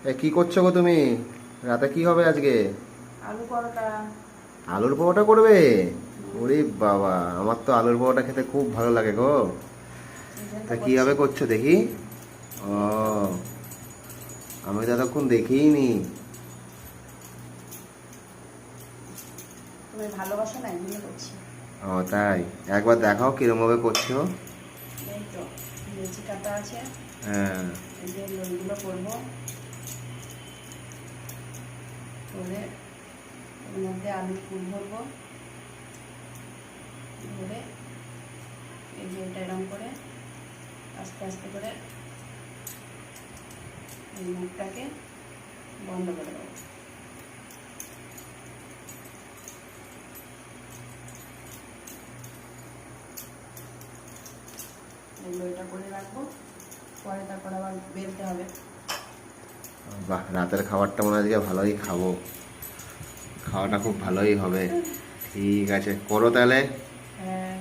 কি করছো গো তুমি? রাতে কি হবে আজকে? আলু পরোটা। আলুর পরোটা করবে? ওরে বাবা, আমার তো আলুর পরোটা খেতে খুব ভালো লাগে গো। সেই জন্য তা তো করছি। কিভাবে করছো দেখি? ও, এই তো। আমি তো এতক্ষণ দেখিই নি। তুমি ভালোবাসো না, এই জন্য করছি। ও তাই? একবার দেখাও কিরম ভাবে করছো। এই তো, লেচি কাটা আছে। হ্যাঁ। এই যে লইগুলো করবো, করে এর মধ্যে আলুর পুর ভরবো, ভরে এই যে এটা এরকম করে আস্তে আস্তে করে এই মুখটাকে বন্ধ করে দেবো। এগুলো এটা করে রাখবো, পরে তারপর আবার বেলতে হবে। বাহ, রাতের খাবারটা মনে হয় আজকে ভালোই খাবো। খাওয়াটা খুব ভালোই হবে। ঠিক আছে, করো তাহলে। হ্যাঁ।